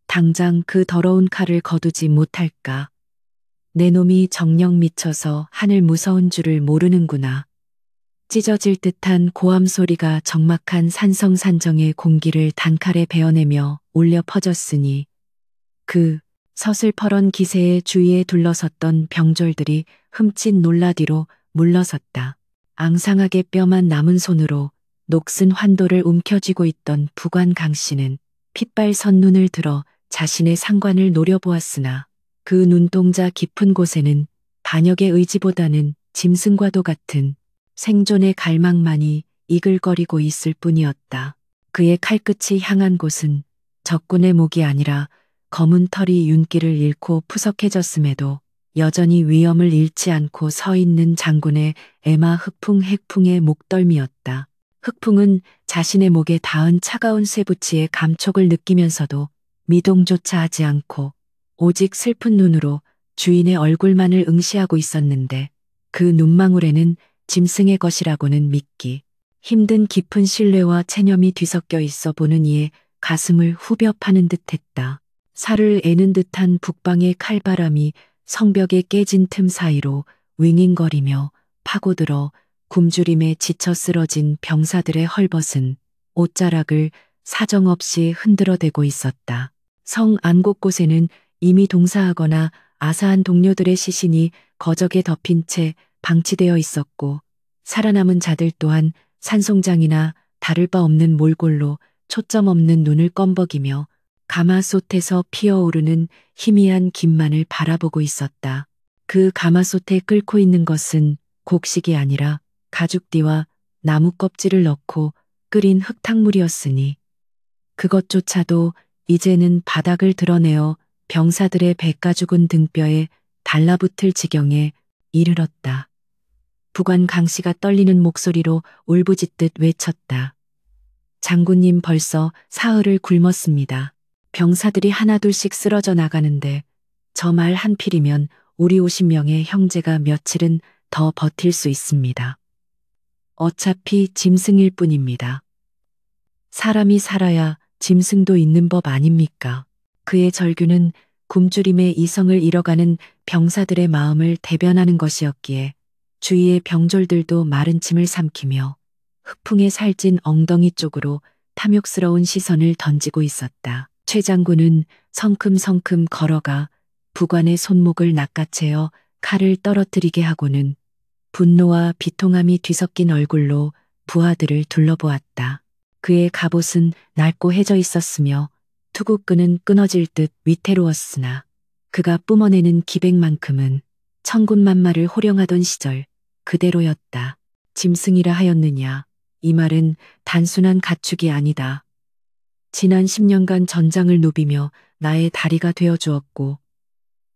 당장 그 더러운 칼을 거두지 못할까. 내 놈이 정령 미쳐서 하늘 무서운 줄을 모르는구나. 찢어질 듯한 고함 소리가 적막한 산성산정의 공기를 단칼에 베어내며 울려 퍼졌으니 그 서슬퍼런 기세의 주위에 둘러섰던 병졸들이 흠칫 놀라 뒤로 물러섰다. 앙상하게 뼈만 남은 손으로 녹슨 환도를 움켜쥐고 있던 부관 강씨는 핏발선 눈을 들어 자신의 상관을 노려보았으나 그 눈동자 깊은 곳에는 반역의 의지보다는 짐승과도 같은 생존의 갈망만이 이글거리고 있을 뿐이었다. 그의 칼끝이 향한 곳은 적군의 목이 아니라 검은 털이 윤기를 잃고 푸석해졌음에도 여전히 위엄을 잃지 않고 서 있는 장군의 에마 흑풍 핵풍의 목덜미였다. 흑풍은 자신의 목에 닿은 차가운 쇠붙이의 감촉을 느끼면서도 미동조차 하지 않고 오직 슬픈 눈으로 주인의 얼굴만을 응시하고 있었는데 그 눈망울에는 짐승의 것이라고는 믿기 힘든 깊은 신뢰와 체념이 뒤섞여 있어 보는 이의 가슴을 후벼 파는 듯했다. 살을 애는 듯한 북방의 칼바람이 성벽의 깨진 틈 사이로 윙윙거리며 파고들어 굶주림에 지쳐 쓰러진 병사들의 헐벗은 옷자락을 사정없이 흔들어대고 있었다. 성 안 곳곳에는 이미 동사하거나 아사한 동료들의 시신이 거적에 덮인 채 방치되어 있었고 살아남은 자들 또한 산송장이나 다를 바 없는 몰골로 초점 없는 눈을 껌벅이며 가마솥에서 피어오르는 희미한 김만을 바라보고 있었다. 그 가마솥에 끓고 있는 것은 곡식이 아니라 가죽띠와 나무 껍질을 넣고 끓인 흙탕물이었으니 그것조차도 이제는 바닥을 드러내어 병사들의 배가죽은 등뼈에 달라붙을 지경에 이르렀다. 부관 강씨가 떨리는 목소리로 울부짖듯 외쳤다. 장군님 벌써 사흘을 굶었습니다. 병사들이 하나둘씩 쓰러져 나가는데 저 말 한 필이면 우리 50명의 형제가 며칠은 더 버틸 수 있습니다. 어차피 짐승일 뿐입니다. 사람이 살아야 짐승도 있는 법 아닙니까? 그의 절규는 굶주림의 이성을 잃어가는 병사들의 마음을 대변하는 것이었기에 주위의 병졸들도 마른 침을 삼키며 흑풍에 살찐 엉덩이 쪽으로 탐욕스러운 시선을 던지고 있었다. 최 장군은 성큼성큼 걸어가 부관의 손목을 낚아채어 칼을 떨어뜨리게 하고는 분노와 비통함이 뒤섞인 얼굴로 부하들을 둘러보았다. 그의 갑옷은 낡고 해져 있었으며 투구끈은 끊어질 듯 위태로웠으나 그가 뿜어내는 기백만큼은 천군만마를 호령하던 시절 그대로였다. 짐승이라 하였느냐. 이 말은 단순한 가축이 아니다. 지난 10년간 전장을 누비며 나의 다리가 되어 주었고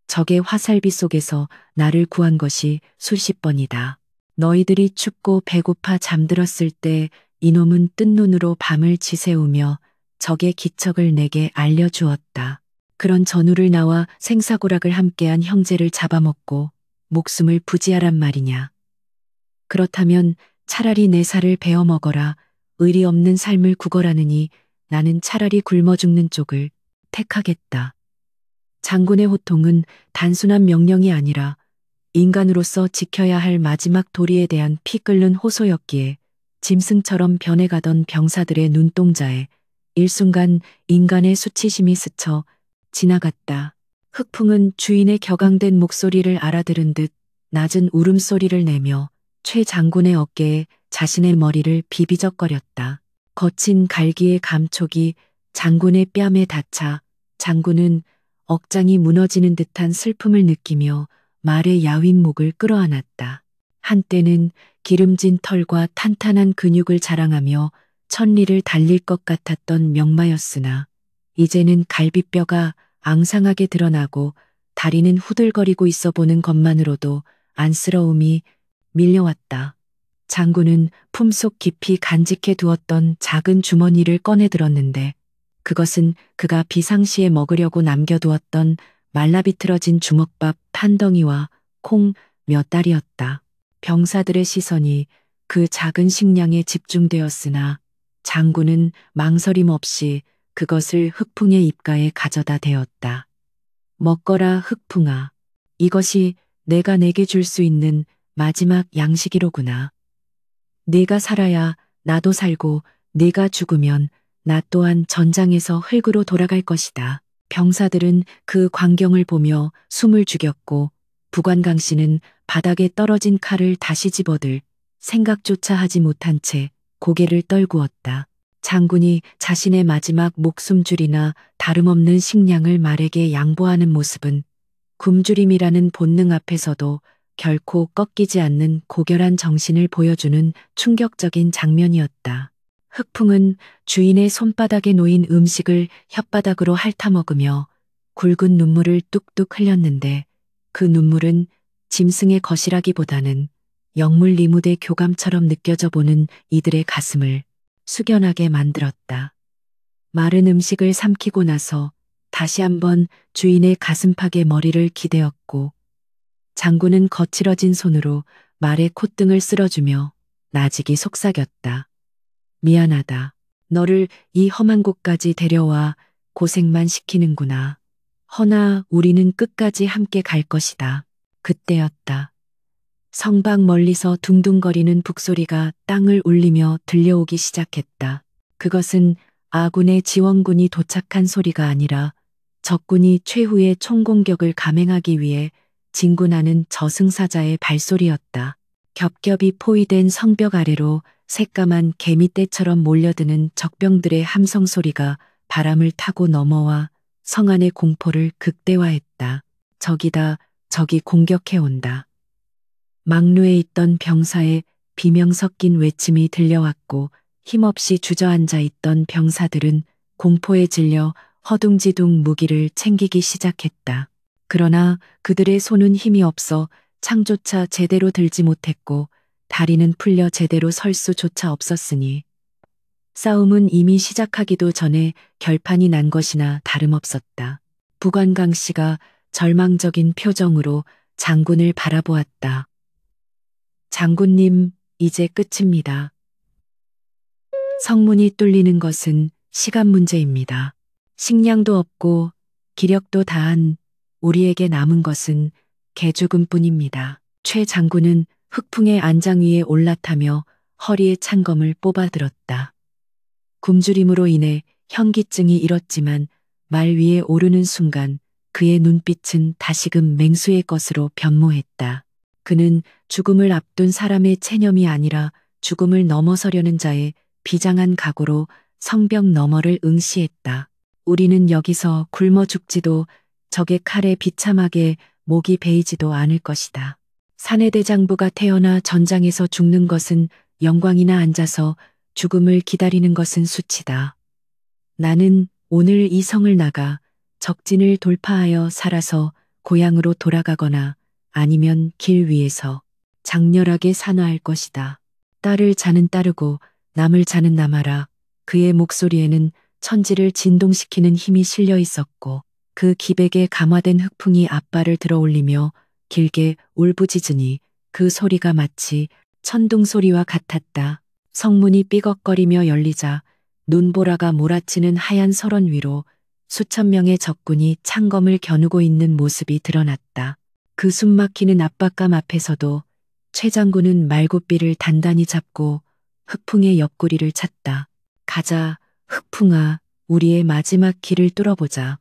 적의 화살비 속에서 나를 구한 것이 수십 번이다. 너희들이 춥고 배고파 잠들었을 때 이놈은 뜬 눈으로 밤을 지새우며 적의 기척을 내게 알려주었다. 그런 전우를 나와 생사고락을 함께한 형제를 잡아먹고 목숨을 부지하란 말이냐. 그렇다면 차라리 내 살을 베어 먹어라. 의리 없는 삶을 구걸하느니 나는 차라리 굶어 죽는 쪽을 택하겠다. 장군의 호통은 단순한 명령이 아니라 인간으로서 지켜야 할 마지막 도리에 대한 피 끓는 호소였기에 짐승처럼 변해가던 병사들의 눈동자에 일순간 인간의 수치심이 스쳐 지나갔다. 흑풍은 주인의 격앙된 목소리를 알아들은 듯 낮은 울음소리를 내며 최 장군의 어깨에 자신의 머리를 비비적거렸다. 거친 갈기의 감촉이 장군의 뺨에 닿자 장군은 억장이 무너지는 듯한 슬픔을 느끼며 말의 야윈 목을 끌어안았다. 한때는 기름진 털과 탄탄한 근육을 자랑하며 천리를 달릴 것 같았던 명마였으나 이제는 갈비뼈가 앙상하게 드러나고 다리는 후들거리고 있어 보는 것만으로도 안쓰러움이 밀려왔다. 장군은 품속 깊이 간직해 두었던 작은 주머니를 꺼내 들었는데 그것은 그가 비상시에 먹으려고 남겨두었던 말라비틀어진 주먹밥 한 덩이와 콩 몇 알이었다. 병사들의 시선이 그 작은 식량에 집중되었으나 장군은 망설임 없이 그것을 흑풍의 입가에 가져다 대었다. 먹거라 흑풍아. 이것이 내가 내게 줄 수 있는 마지막 양식이로구나. 네가 살아야 나도 살고 네가 죽으면 나 또한 전장에서 흙으로 돌아갈 것이다. 병사들은 그 광경을 보며 숨을 죽였고 부관강 씨는 바닥에 떨어진 칼을 다시 집어들 생각조차 하지 못한 채 고개를 떨구었다. 장군이 자신의 마지막 목숨줄이나 다름없는 식량을 말에게 양보하는 모습은 굶주림이라는 본능 앞에서도 결코 꺾이지 않는 고결한 정신을 보여주는 충격적인 장면이었다. 흑풍은 주인의 손바닥에 놓인 음식을 혓바닥으로 핥아먹으며 굵은 눈물을 뚝뚝 흘렸는데 그 눈물은 짐승의 것이라기보다는 영물 리무대 교감처럼 느껴져 보는 이들의 가슴을 숙연하게 만들었다. 마른 음식을 삼키고 나서 다시 한번 주인의 가슴팍에 머리를 기대었고 장군은 거칠어진 손으로 말의 콧등을 쓸어주며 나직이 속삭였다. 미안하다. 너를 이 험한 곳까지 데려와 고생만 시키는구나. 허나 우리는 끝까지 함께 갈 것이다. 그때였다. 성밖 멀리서 둥둥거리는 북소리가 땅을 울리며 들려오기 시작했다. 그것은 아군의 지원군이 도착한 소리가 아니라 적군이 최후의 총공격을 감행하기 위해 진군하는 저승사자의 발소리였다. 겹겹이 포위된 성벽 아래로 새까만 개미떼처럼 몰려드는 적병들의 함성 소리가 바람을 타고 넘어와 성 안의 공포를 극대화했다. 적이다, 적이 공격해온다. 막루에 있던 병사의 비명 섞인 외침이 들려왔고 힘없이 주저앉아 있던 병사들은 공포에 질려 허둥지둥 무기를 챙기기 시작했다. 그러나 그들의 손은 힘이 없어 창조차 제대로 들지 못했고 다리는 풀려 제대로 설 수조차 없었으니 싸움은 이미 시작하기도 전에 결판이 난 것이나 다름없었다. 부관강 씨가 절망적인 표정으로 장군을 바라보았다. 장군님, 이제 끝입니다. 성문이 뚫리는 것은 시간 문제입니다. 식량도 없고 기력도 다한 우리에게 남은 것은 개죽음뿐입니다. 최 장군은 흑풍의 안장 위에 올라타며 허리에 창검을 뽑아들었다. 굶주림으로 인해 현기증이 일었지만 말 위에 오르는 순간 그의 눈빛은 다시금 맹수의 것으로 변모했다. 그는 죽음을 앞둔 사람의 체념이 아니라 죽음을 넘어서려는 자의 비장한 각오로 성벽 너머를 응시했다. 우리는 여기서 굶어 죽지도 적의 칼에 비참하게 목이 베이지도 않을 것이다. 사내대장부가 태어나 전장에서 죽는 것은 영광이나 앉아서 죽음을 기다리는 것은 수치다. 나는 오늘 이 성을 나가 적진을 돌파하여 살아서 고향으로 돌아가거나 아니면 길 위에서 장렬하게 산화할 것이다. 딸을 자는 따르고 남을 자는 남아라. 그의 목소리에는 천지를 진동시키는 힘이 실려 있었고 그 기백에 감화된 흑풍이 앞발을 들어 올리며 길게 울부짖으니 그 소리가 마치 천둥 소리와 같았다. 성문이 삐걱거리며 열리자 눈보라가 몰아치는 하얀 설원 위로 수천 명의 적군이 창검을 겨누고 있는 모습이 드러났다. 그 숨막히는 압박감 앞에서도 최 장군은 말굽비를 단단히 잡고 흑풍의 옆구리를 찼다. 가자, 흑풍아, 우리의 마지막 길을 뚫어보자.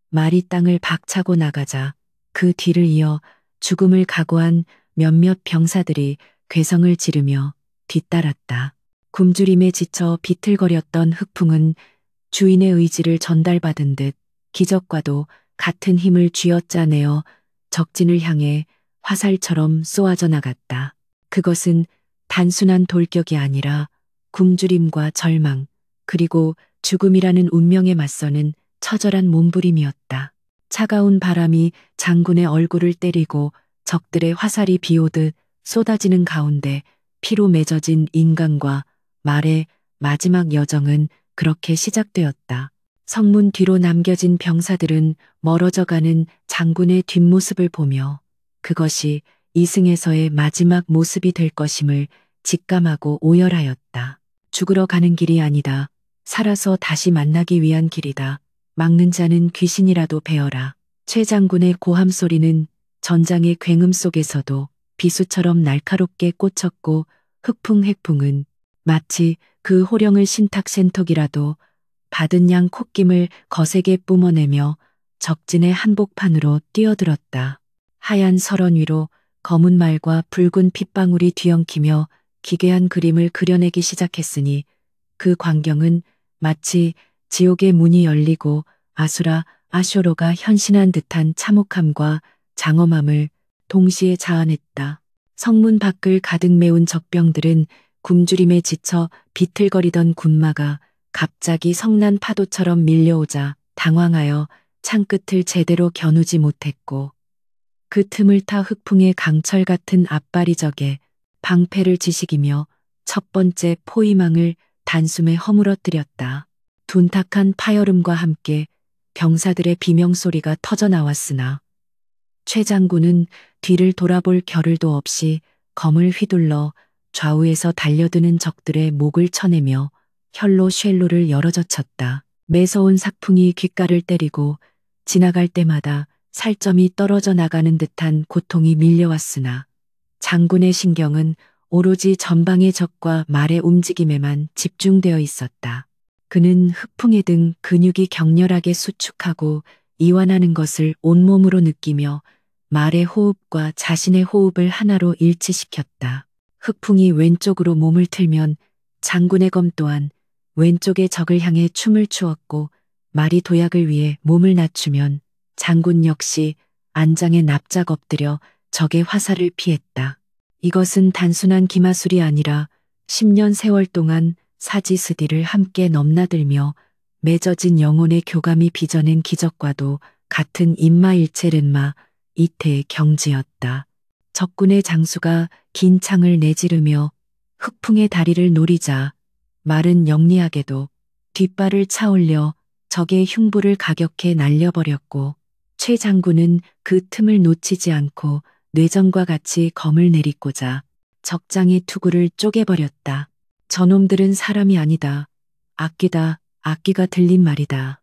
말이 땅을 박차고 나가자. 그 뒤를 이어 죽음을 각오한 몇몇 병사들이 괴성을 지르며 뒤따랐다. 굶주림에 지쳐 비틀거렸던 흑풍은 주인의 의지를 전달받은 듯 기적과도 같은 힘을 쥐어짜내어 적진을 향해 화살처럼 쏘아져 나갔다. 그것은 단순한 돌격이 아니라 굶주림과 절망, 그리고 죽음이라는 운명에 맞서는 처절한 몸부림이었다. 차가운 바람이 장군의 얼굴을 때리고 적들의 화살이 비오듯 쏟아지는 가운데 피로 맺어진 인간과 말의 마지막 여정은 그렇게 시작되었다. 성문 뒤로 남겨진 병사들은 멀어져가는 장군의 뒷모습을 보며 그것이 이승에서의 마지막 모습이 될 것임을 직감하고 오열하였다. 죽으러 가는 길이 아니다. 살아서 다시 만나기 위한 길이다. 막는 자는 귀신이라도 베어라. 최 장군의 고함 소리는 전장의 굉음 속에서도 비수처럼 날카롭게 꽂혔고 흑풍 마치 그 호령을 신탁센톡이라도 받은 양 콧김을 거세게 뿜어내며 적진의 한복판으로 뛰어들었다. 하얀 설원 위로 검은 말과 붉은 핏방울이 뒤엉키며 기괴한 그림을 그려내기 시작했으니 그 광경은 마치 지옥의 문이 열리고 아수라 아쇼로가 현신한 듯한 참혹함과 장엄함을 동시에 자아냈다. 성문 밖을 가득 메운 적병들은 굶주림에 지쳐 비틀거리던 군마가 갑자기 성난 파도처럼 밀려오자 당황하여 창끝을 제대로 겨누지 못했고 그 틈을 타 흑풍의 강철 같은 앞발이 적에 방패를 지식이며 첫 번째 포위망을 단숨에 허물어뜨렸다. 둔탁한 파열음과 함께 병사들의 비명소리가 터져나왔으나 최 장군은 뒤를 돌아볼 겨를도 없이 검을 휘둘러 좌우에서 달려드는 적들의 목을 쳐내며 혈로 쉘로를 열어젖혔다. 매서운 삭풍이 귓가를 때리고 지나갈 때마다 살점이 떨어져 나가는 듯한 고통이 밀려왔으나 장군의 신경은 오로지 전방의 적과 말의 움직임에만 집중되어 있었다. 그는 흑풍의 등 근육이 격렬하게 수축하고 이완하는 것을 온몸으로 느끼며 말의 호흡과 자신의 호흡을 하나로 일치시켰다. 흑풍이 왼쪽으로 몸을 틀면 장군의 검 또한 왼쪽의 적을 향해 춤을 추었고 말이 도약을 위해 몸을 낮추면 장군 역시 안장에 납작 엎드려 적의 화살을 피했다. 이것은 단순한 기마술이 아니라 10년 세월 동안 사지스디를 함께 넘나들며 맺어진 영혼의 교감이 빚어낸 기적과도 같은 임마일체른마 이태의 경지였다. 적군의 장수가 긴 창을 내지르며 흑풍의 다리를 노리자 말은 영리하게도 뒷발을 차올려 적의 흉부를 가격해 날려버렸고 최 장군은 그 틈을 놓치지 않고 뇌정과 같이 검을 내리꽂아 적장의 투구를 쪼개버렸다. 저놈들은 사람이 아니다. 악기다. 악기가 들린 말이다.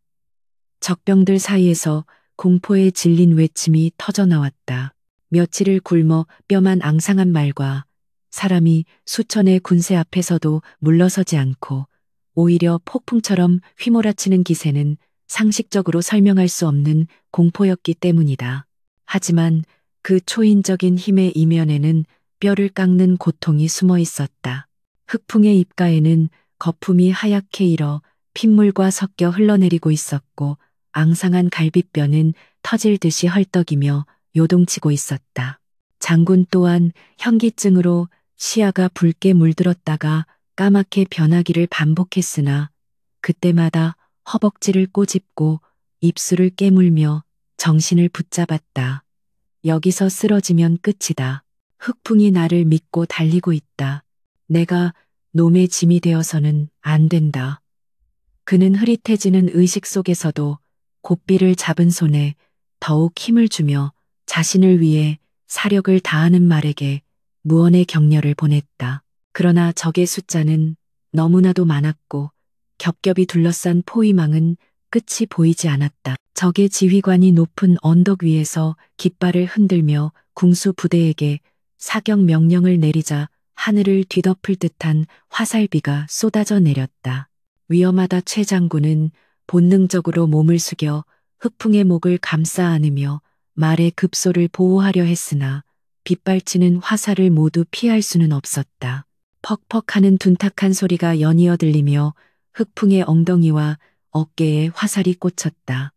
적병들 사이에서 공포에 질린 외침이 터져나왔다. 며칠을 굶어 뼈만 앙상한 말과 사람이 수천의 군세 앞에서도 물러서지 않고 오히려 폭풍처럼 휘몰아치는 기세는 상식적으로 설명할 수 없는 공포였기 때문이다. 하지만 그 초인적인 힘의 이면에는 뼈를 깎는 고통이 숨어 있었다. 흑풍의 입가에는 거품이 하얗게 일어 핏물과 섞여 흘러내리고 있었고 앙상한 갈비뼈는 터질 듯이 헐떡이며 요동치고 있었다. 장군 또한 현기증으로 시야가 붉게 물들었다가 까맣게 변하기를 반복했으나 그때마다 허벅지를 꼬집고 입술을 깨물며 정신을 붙잡았다. 여기서 쓰러지면 끝이다. 흑풍이 나를 믿고 달리고 있다. 내가 놈의 짐이 되어서는 안 된다. 그는 흐릿해지는 의식 속에서도 고삐를 잡은 손에 더욱 힘을 주며 자신을 위해 사력을 다하는 말에게 무언의 격려를 보냈다. 그러나 적의 숫자는 너무나도 많았고 겹겹이 둘러싼 포위망은 끝이 보이지 않았다. 적의 지휘관이 높은 언덕 위에서 깃발을 흔들며 궁수 부대에게 사격 명령을 내리자 하늘을 뒤덮을 듯한 화살비가 쏟아져 내렸다. 위험하다. 최 장군은 본능적으로 몸을 숙여 흑풍의 목을 감싸 안으며 말의 급소를 보호하려 했으나 빗발치는 화살을 모두 피할 수는 없었다. 퍽퍽하는 둔탁한 소리가 연이어 들리며 흑풍의 엉덩이와 어깨에 화살이 꽂혔다.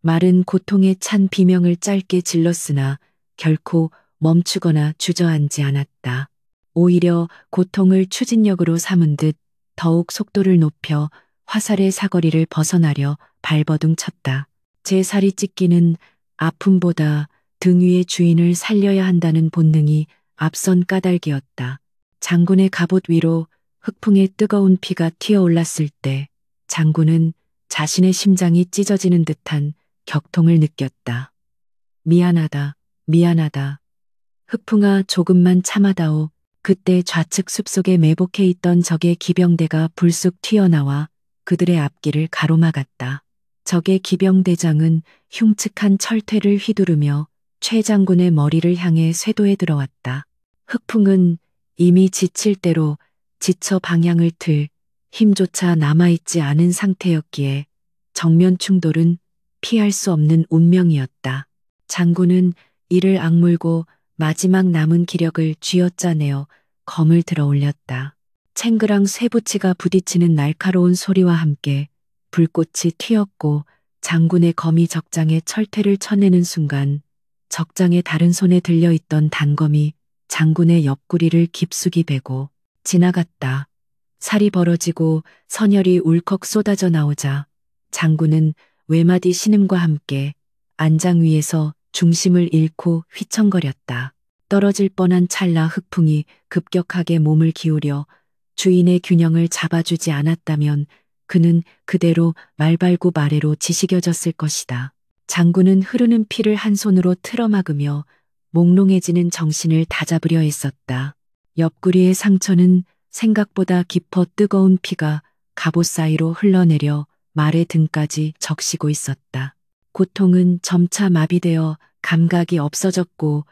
말은 고통에 찬 비명을 짧게 질렀으나 결코 멈추거나 주저앉지 않았다. 오히려 고통을 추진력으로 삼은 듯 더욱 속도를 높여 화살의 사거리를 벗어나려 발버둥 쳤다. 제 살이 찢기는 아픔보다 등 위의 주인을 살려야 한다는 본능이 앞선 까닭이었다. 장군의 갑옷 위로 흑풍의 뜨거운 피가 튀어올랐을 때 장군은 자신의 심장이 찢어지는 듯한 격통을 느꼈다. 미안하다, 미안하다. 흑풍아, 조금만 참아다오. 그때 좌측 숲속에 매복해 있던 적의 기병대가 불쑥 튀어나와 그들의 앞길을 가로막았다. 적의 기병대장은 흉측한 철퇴를 휘두르며 최 장군의 머리를 향해 쇄도에 들어왔다. 흑풍은 이미 지칠 대로 지쳐 방향을 틀 힘조차 남아있지 않은 상태였기에 정면 충돌은 피할 수 없는 운명이었다. 장군은 이를 악물고 마지막 남은 기력을 쥐어짜내어 검을 들어 올렸다. 챙그랑 쇠붙이가 부딪히는 날카로운 소리와 함께 불꽃이 튀었고 장군의 검이 적장에 철퇴를 쳐내는 순간 적장의 다른 손에 들려있던 단검이 장군의 옆구리를 깊숙이 베고 지나갔다. 살이 벌어지고 선혈이 울컥 쏟아져 나오자 장군은 외마디 신음과 함께 안장 위에서 중심을 잃고 휘청거렸다. 떨어질 뻔한 찰나 흑풍이 급격하게 몸을 기울여 주인의 균형을 잡아주지 않았다면 그는 그대로 말발굽 아래로 지시겨졌을 것이다. 장군은 흐르는 피를 한 손으로 틀어막으며 몽롱해지는 정신을 다잡으려 했었다. 옆구리의 상처는 생각보다 깊어 뜨거운 피가 갑옷 사이로 흘러내려 말의 등까지 적시고 있었다. 고통은 점차 마비되어 감각이 없어졌고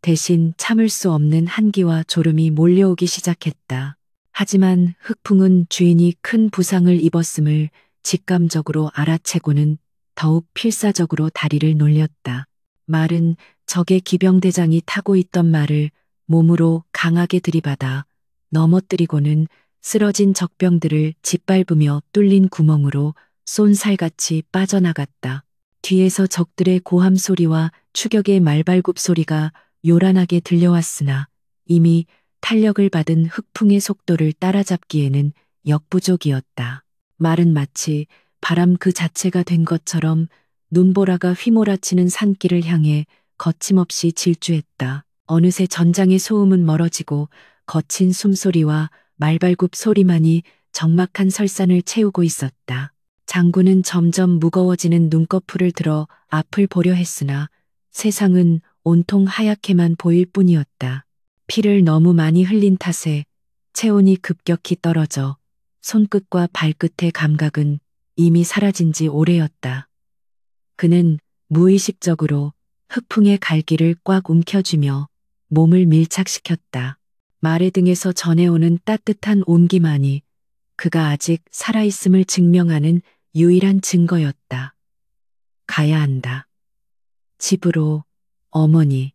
대신 참을 수 없는 한기와 졸음이 몰려오기 시작했다. 하지만 흑풍은 주인이 큰 부상을 입었음을 직감적으로 알아채고는 더욱 필사적으로 다리를 놀렸다. 말은 적의 기병대장이 타고 있던 말을 몸으로 강하게 들이받아 넘어뜨리고는 쓰러진 적병들을 짓밟으며 뚫린 구멍으로 쏜살같이 빠져나갔다. 뒤에서 적들의 고함 소리와 추격의 말발굽 소리가 요란하게 들려왔으나 이미 탄력을 받은 흑풍의 속도를 따라잡기에는 역부족이었다. 말은 마치 바람 그 자체가 된 것처럼 눈보라가 휘몰아치는 산길을 향해 거침없이 질주했다. 어느새 전장의 소음은 멀어지고 거친 숨소리와 말발굽 소리만이 적막한 설산을 채우고 있었다. 장군은 점점 무거워지는 눈꺼풀을 들어 앞을 보려 했으나 세상은 온통 하얗게만 보일 뿐이었다. 피를 너무 많이 흘린 탓에 체온이 급격히 떨어져 손끝과 발끝의 감각은 이미 사라진 지 오래였다. 그는 무의식적으로 흑풍의 갈기를 꽉 움켜쥐며 몸을 밀착시켰다. 말의 등에서 전해오는 따뜻한 온기만이 그가 아직 살아있음을 증명하는 유일한 증거였다. 가야 한다. 집으로, 어머니,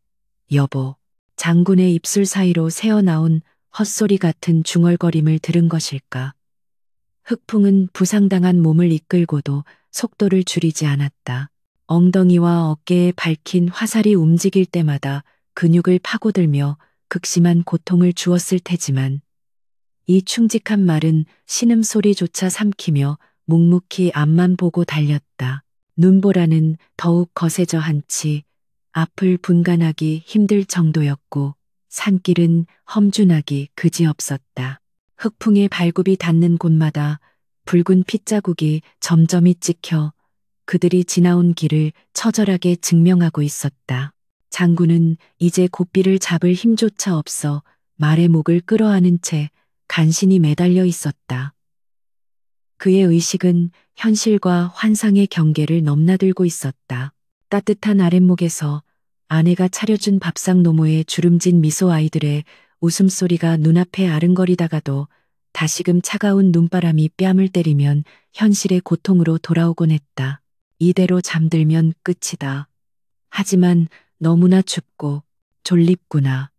여보. 장군의 입술 사이로 새어나온 헛소리 같은 중얼거림을 들은 것일까. 흑풍은 부상당한 몸을 이끌고도 속도를 줄이지 않았다. 엉덩이와 어깨에 밝힌 화살이 움직일 때마다 근육을 파고들며 극심한 고통을 주었을 테지만 이 충직한 말은 신음소리조차 삼키며 묵묵히 앞만 보고 달렸다. 눈보라는 더욱 거세져 한치 앞을 분간하기 힘들 정도였고 산길은 험준하기 그지없었다. 흑풍의 발굽이 닿는 곳마다 붉은 핏자국이 점점이 찍혀 그들이 지나온 길을 처절하게 증명하고 있었다. 장군은 이제 고삐를 잡을 힘조차 없어 말의 목을 끌어안은 채 간신히 매달려 있었다. 그의 의식은 현실과 환상의 경계를 넘나들고 있었다. 따뜻한 아랫목에서 아내가 차려준 밥상 노모에 주름진 미소 아이들의 웃음소리가 눈앞에 아른거리다가도 다시금 차가운 눈바람이 뺨을 때리면 현실의 고통으로 돌아오곤 했다. 이대로 잠들면 끝이다. 하지만 너무나 춥고 졸립구나.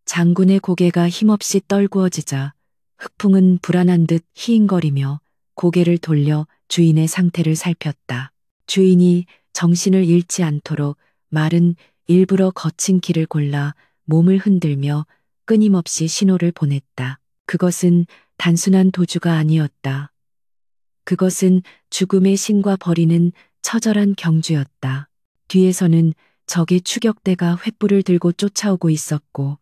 장군의 고개가 힘없이 떨구어지자 흑풍은 불안한 듯 히잉거리며 고개를 돌려 주인의 상태를 살폈다. 주인이 정신을 잃지 않도록 말은 일부러 거친 길을 골라 몸을 흔들며 끊임없이 신호를 보냈다. 그것은 단순한 도주가 아니었다. 그것은 죽음의 신과 벌이는 처절한 경주였다. 뒤에서는 적의 추격대가 횃불을 들고 쫓아오고 있었고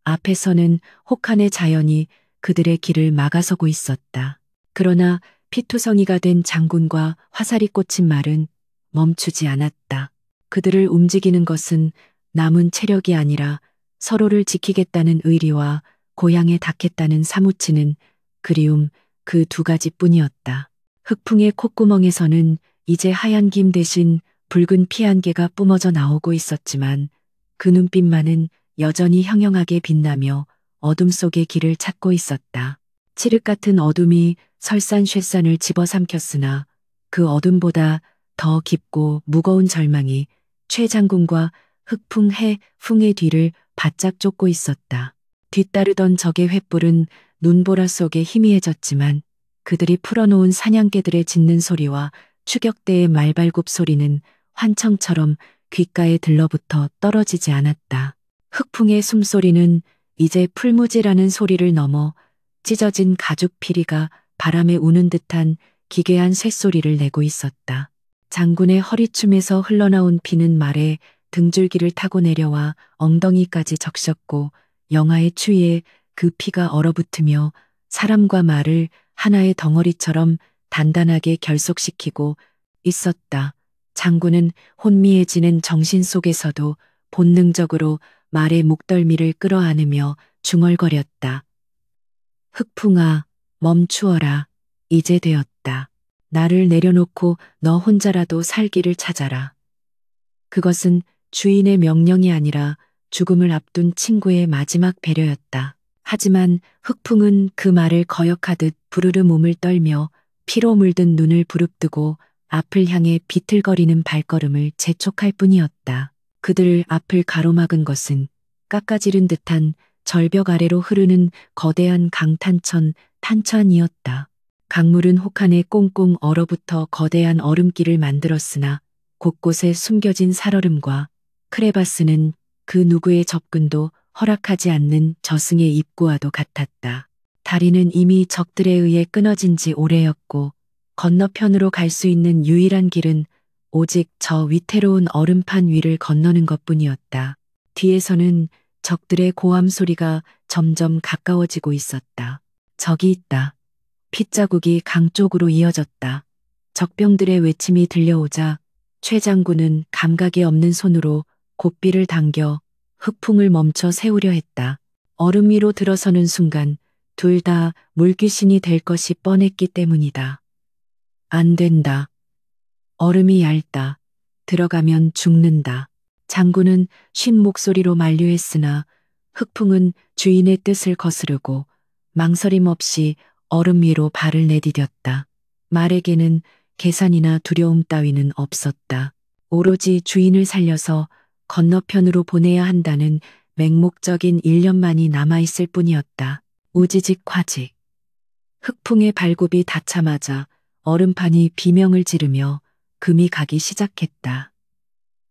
앞에서는 혹한의 자연이 그들의 길을 막아서고 있었다. 그러나 피투성이가 된 장군과 화살이 꽂힌 말은 멈추지 않았다. 그들을 움직이는 것은 남은 체력이 아니라 서로를 지키겠다는 의리와 고향에 닿겠다는 사무치는 그리움 그 두 가지뿐이었다. 흑풍의 콧구멍에서는 이제 하얀 김 대신 붉은 피 한 개가 뿜어져 나오고 있었지만 그 눈빛만은 여전히 형형하게 빛나며 어둠 속의 길을 찾고 있었다. 칠흑 같은 어둠이 설산쇠산을 집어삼켰으나 그 어둠보다 더 깊고 무거운 절망이 최 장군과 흑풍 해풍의 뒤를 바짝 쫓고 있었다. 뒤따르던 적의 횃불은 눈보라 속에 희미해졌지만 그들이 풀어놓은 사냥개들의 짖는 소리와 추격대의 말발굽 소리는 환청처럼 귓가에 들러붙어 떨어지지 않았다. 흑풍의 숨소리는 이제 풀무지라는 소리를 넘어 찢어진 가죽 피리가 바람에 우는 듯한 기괴한 쇳소리를 내고 있었다. 장군의 허리춤에서 흘러나온 피는 말에 등줄기를 타고 내려와 엉덩이까지 적셨고 영하의 추위에 그 피가 얼어붙으며 사람과 말을 하나의 덩어리처럼 단단하게 결속시키고 있었다. 장군은 혼미해지는 정신 속에서도 본능적으로 말의 목덜미를 끌어안으며 중얼거렸다. 흑풍아, 멈추어라. 이제 되었다. 나를 내려놓고 너 혼자라도 살기를 찾아라. 그것은 주인의 명령이 아니라 죽음을 앞둔 친구의 마지막 배려였다. 하지만 흑풍은 그 말을 거역하듯 부르르 몸을 떨며 피로 물든 눈을 부릅뜨고 앞을 향해 비틀거리는 발걸음을 재촉할 뿐이었다. 그들 앞을 가로막은 것은 깎아지른 듯한 절벽 아래로 흐르는 거대한 강탄천 탄천이었다. 강물은 혹한에 꽁꽁 얼어붙어 거대한 얼음길을 만들었으나 곳곳에 숨겨진 살얼음과 크레바스는 그 누구의 접근도 허락하지 않는 저승의 입구와도 같았다. 다리는 이미 적들에 의해 끊어진 지 오래였고 건너편으로 갈 수 있는 유일한 길은 오직 저 위태로운 얼음판 위를 건너는 것뿐이었다. 뒤에서는 적들의 고함 소리가 점점 가까워지고 있었다. 저기 있다. 핏자국이 강 쪽으로 이어졌다. 적병들의 외침이 들려오자 최 장군은 감각이 없는 손으로 고삐를 당겨 흑풍을 멈춰 세우려 했다. 얼음 위로 들어서는 순간 둘 다 물귀신이 될 것이 뻔했기 때문이다. 안 된다. 얼음이 얇다. 들어가면 죽는다. 장군은 쉰 목소리로 만류했으나 흑풍은 주인의 뜻을 거스르고 망설임 없이 얼음 위로 발을 내디뎠다. 말에게는 계산이나 두려움 따위는 없었다. 오로지 주인을 살려서 건너편으로 보내야 한다는 맹목적인 일념만이 남아있을 뿐이었다. 우지직 화직. 흑풍의 발굽이 닿자마자 얼음판이 비명을 지르며 금이 가기 시작했다.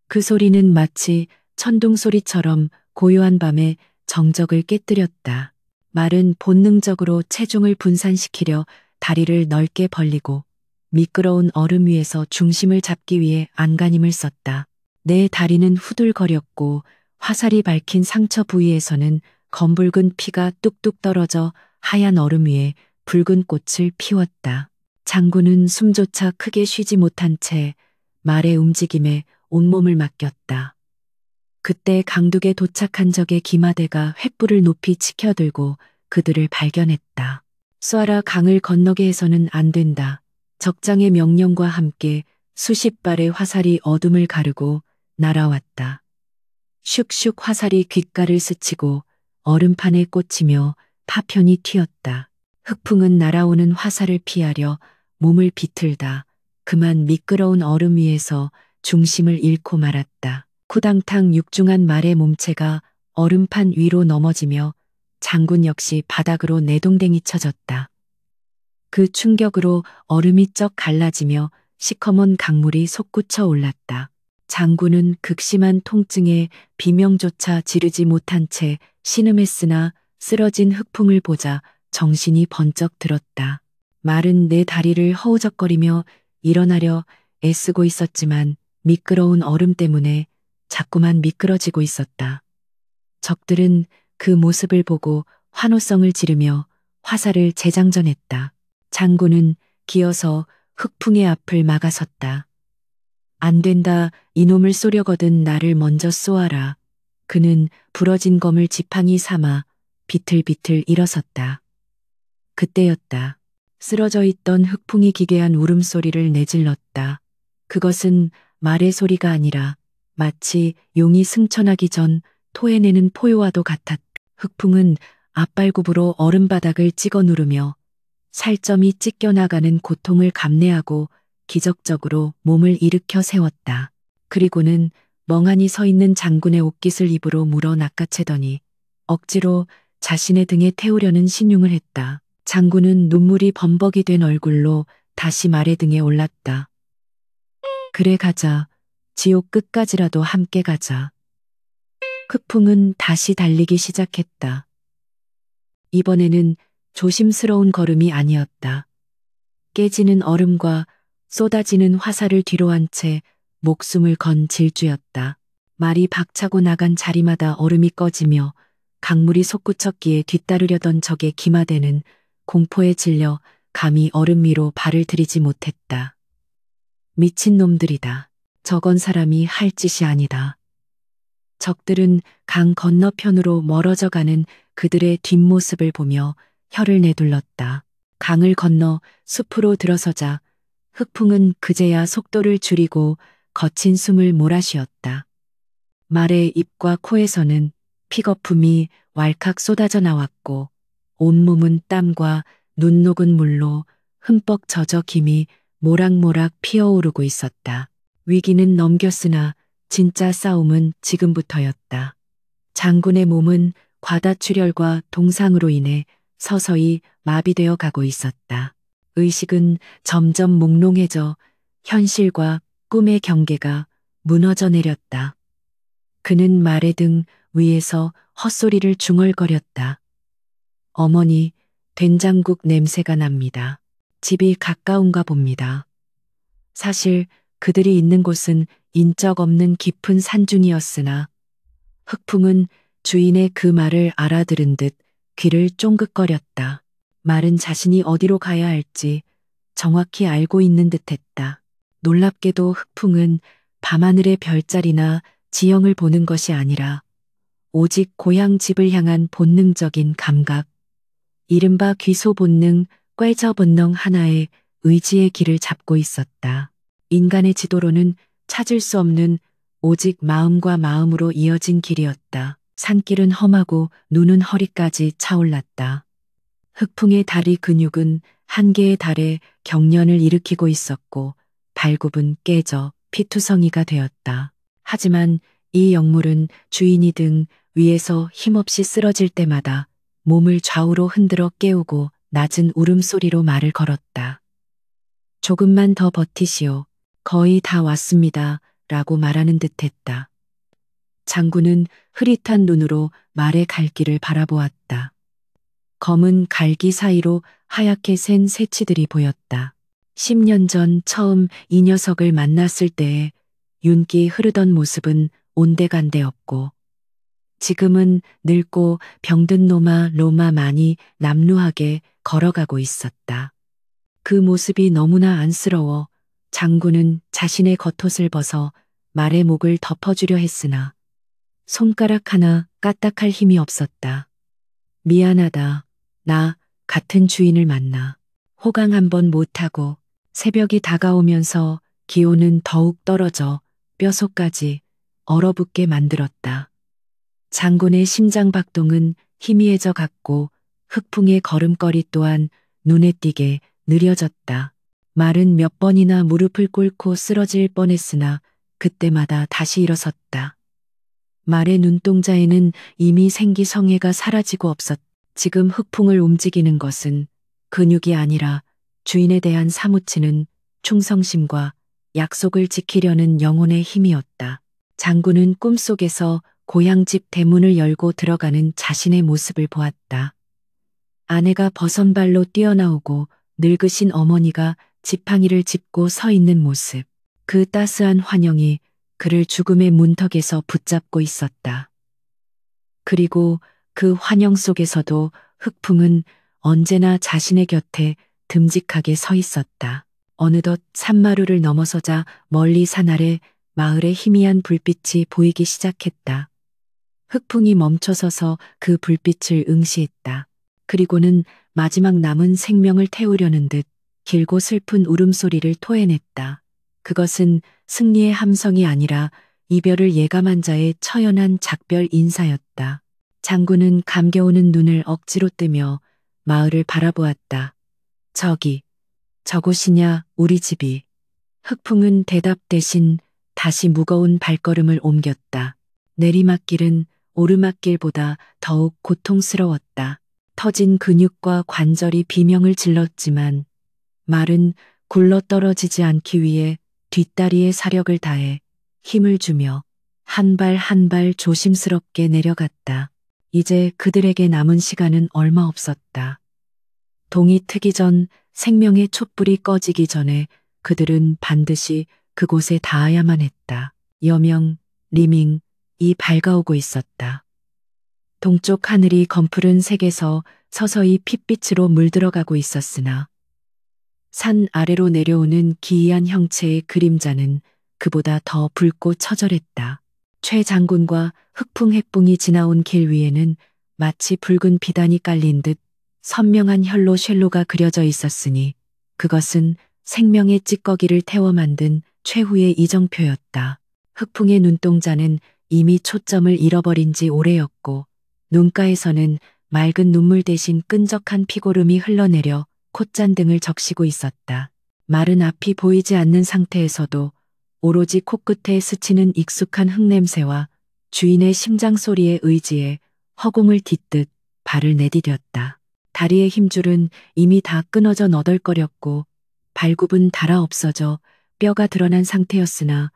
그 소리는 마치 천둥 소리처럼 고요한 밤에 정적을 깨뜨렸다. 말은 본능적으로 체중을 분산시키려 다리를 넓게 벌리고 미끄러운 얼음 위에서 중심을 잡기 위해 안간힘을 썼다. 내 다리는 후들거렸고 화살이 밝힌 상처 부위에서는 검붉은 피가 뚝뚝 떨어져 하얀 얼음 위에 붉은 꽃을 피웠다. 장군은 숨조차 크게 쉬지 못한 채 말의 움직임에 온몸을 맡겼다. 그때 강둑에 도착한 적의 기마대가 횃불을 높이 치켜들고 그들을 발견했다. 쏴라, 강을 건너게 해서는 안 된다. 적장의 명령과 함께 수십 발의 화살이 어둠을 가르고 날아왔다. 슉슉 화살이 귓가를 스치고 얼음판에 꽂히며 파편이 튀었다. 흑풍은 날아오는 화살을 피하려 몸을 비틀다 그만 미끄러운 얼음 위에서 중심을 잃고 말았다. 쿠당탕 육중한 말의 몸체가 얼음판 위로 넘어지며 장군 역시 바닥으로 내동댕이 쳐졌다. 그 충격으로 얼음이 쩍 갈라지며 시커먼 강물이 솟구쳐 올랐다. 장군은 극심한 통증에 비명조차 지르지 못한 채 신음했으나 쓰러진 흑풍을 보자 정신이 번쩍 들었다. 말은 내 다리를 허우적거리며 일어나려 애쓰고 있었지만 미끄러운 얼음 때문에 자꾸만 미끄러지고 있었다. 적들은 그 모습을 보고 환호성을 지르며 화살을 재장전했다. 장군은 기어서 흑풍의 앞을 막아섰다. 안 된다. 이놈을 쏘려거든 나를 먼저 쏘아라. 그는 부러진 검을 지팡이 삼아 비틀비틀 일어섰다. 그때였다. 쓰러져 있던 흑풍이 기괴한 울음소리를 내질렀다. 그것은 말의 소리가 아니라 마치 용이 승천하기 전 토해내는 포효와도 같았다. 흑풍은 앞발굽으로 얼음바닥을 찍어 누르며 살점이 찢겨나가는 고통을 감내하고 기적적으로 몸을 일으켜 세웠다. 그리고는 멍하니 서 있는 장군의 옷깃을 입으로 물어 낚아채더니 억지로 자신의 등에 태우려는 신용을 했다. 장군은 눈물이 범벅이 된 얼굴로 다시 말의 등에 올랐다. 그래 가자. 지옥 끝까지라도 함께 가자. 흑풍은 다시 달리기 시작했다. 이번에는 조심스러운 걸음이 아니었다. 깨지는 얼음과 쏟아지는 화살을 뒤로 한 채 목숨을 건 질주였다. 말이 박차고 나간 자리마다 얼음이 꺼지며 강물이 솟구쳤기에 뒤따르려던 적의 기마대는 공포에 질려 감히 얼음 위로 발을 들이지 못했다. 미친놈들이다. 저건 사람이 할 짓이 아니다. 적들은 강 건너편으로 멀어져 가는 그들의 뒷모습을 보며 혀를 내둘렀다. 강을 건너 숲으로 들어서자 흑풍은 그제야 속도를 줄이고 거친 숨을 몰아쉬었다. 말의 입과 코에서는 피거품이 왈칵 쏟아져 나왔고 온몸은 땀과 눈 녹은 물로 흠뻑 젖어 김이 모락모락 피어오르고 있었다. 위기는 넘겼으나 진짜 싸움은 지금부터였다. 장군의 몸은 과다출혈과 동상으로 인해 서서히 마비되어 가고 있었다. 의식은 점점 몽롱해져 현실과 꿈의 경계가 무너져 내렸다. 그는 말의 등 위에서 헛소리를 중얼거렸다. 어머니, 된장국 냄새가 납니다. 집이 가까운가 봅니다. 사실 그들이 있는 곳은 인적 없는 깊은 산중이었으나 흑풍은 주인의 그 말을 알아들은 듯 귀를 쫑긋거렸다. 말은 자신이 어디로 가야 할지 정확히 알고 있는 듯했다. 놀랍게도 흑풍은 밤하늘의 별자리나 지형을 보는 것이 아니라 오직 고향 집을 향한 본능적인 감각, 이른바 귀소 본능, 꾀저 본능 하나의 의지의 길을 잡고 있었다. 인간의 지도로는 찾을 수 없는 오직 마음과 마음으로 이어진 길이었다. 산길은 험하고 눈은 허리까지 차올랐다. 흑풍의 다리 근육은 한계에 달해 경련을 일으키고 있었고 발굽은 깨져 피투성이가 되었다. 하지만 이 영물은 주인이 등 위에서 힘없이 쓰러질 때마다 몸을 좌우로 흔들어 깨우고 낮은 울음소리로 말을 걸었다. 조금만 더 버티시오. 거의 다 왔습니다. 라고 말하는 듯했다. 장군은 흐릿한 눈으로 말의 갈 길을 바라보았다. 검은 갈기 사이로 하얗게 샌 새치들이 보였다. 10년 전 처음 이 녀석을 만났을 때의 윤기 흐르던 모습은 온데간데 없고 지금은 늙고 병든 로마만이 남루하게 걸어가고 있었다. 그 모습이 너무나 안쓰러워 장군은 자신의 겉옷을 벗어 말의 목을 덮어주려 했으나 손가락 하나 까딱할 힘이 없었다. 미안하다. 나 같은 주인을 만나 호강 한번 못하고 새벽이 다가오면서 기온은 더욱 떨어져 뼛속까지 얼어붙게 만들었다. 장군의 심장 박동은 희미해져 갔고 흑풍의 걸음걸이 또한 눈에 띄게 느려졌다. 말은 몇 번이나 무릎을 꿇고 쓰러질 뻔했으나 그때마다 다시 일어섰다. 말의 눈동자에는 이미 생기성애가 사라지고 없었다. 지금 흑풍을 움직이는 것은 근육이 아니라 주인에 대한 사무치는 충성심과 약속을 지키려는 영혼의 힘이었다. 장군은 꿈속에서 고향집 대문을 열고 들어가는 자신의 모습을 보았다. 아내가 버선발로 뛰어나오고 늙으신 어머니가 지팡이를 짚고 서 있는 모습. 그 따스한 환영이 그를 죽음의 문턱에서 붙잡고 있었다. 그리고 그 환영 속에서도 흑풍은 언제나 자신의 곁에 듬직하게 서 있었다. 어느덧 산마루를 넘어서자 멀리 산 아래 마을의 희미한 불빛이 보이기 시작했다. 흑풍이 멈춰서서 그 불빛을 응시했다. 그리고는 마지막 남은 생명을 태우려는 듯 길고 슬픈 울음소리를 토해냈다. 그것은 승리의 함성이 아니라 이별을 예감한 자의 처연한 작별 인사였다. 장군은 감겨오는 눈을 억지로 뜨며 마을을 바라보았다. 저곳이냐 우리 집이. 흑풍은 대답 대신 다시 무거운 발걸음을 옮겼다. 내리막길은 오르막길보다 더욱 고통스러웠다. 터진 근육과 관절이 비명을 질렀지만 말은 굴러떨어지지 않기 위해 뒷다리에 사력을 다해 힘을 주며 한 발 한 발 조심스럽게 내려갔다. 이제 그들에게 남은 시간은 얼마 없었다. 동이 트기 전 생명의 촛불이 꺼지기 전에 그들은 반드시 그곳에 닿아야만 했다. 여명, 리밍, 이 밝아오고 있었다. 동쪽 하늘이 검푸른 색에서 서서히 핏빛으로 물들어가고 있었으나 산 아래로 내려오는 기이한 형체의 그림자는 그보다 더 붉고 처절했다. 최 장군과 흑풍 핵붕이 지나온 길 위에는 마치 붉은 비단이 깔린 듯 선명한 혈로 쉘로가 그려져 있었으니 그것은 생명의 찌꺼기를 태워 만든 최후의 이정표였다. 흑풍의 눈동자는 이미 초점을 잃어버린 지 오래였고 눈가에서는 맑은 눈물 대신 끈적한 피고름이 흘러내려 콧잔등을 적시고 있었다. 마른 앞이 보이지 않는 상태에서도 오로지 코끝에 스치는 익숙한 흙냄새와 주인의 심장 소리에 의지해 허공을 딛듯 발을 내디뎠다. 다리의 힘줄은 이미 다 끊어져 너덜거렸고 발굽은 닳아 없어져 뼈가 드러난 상태였으나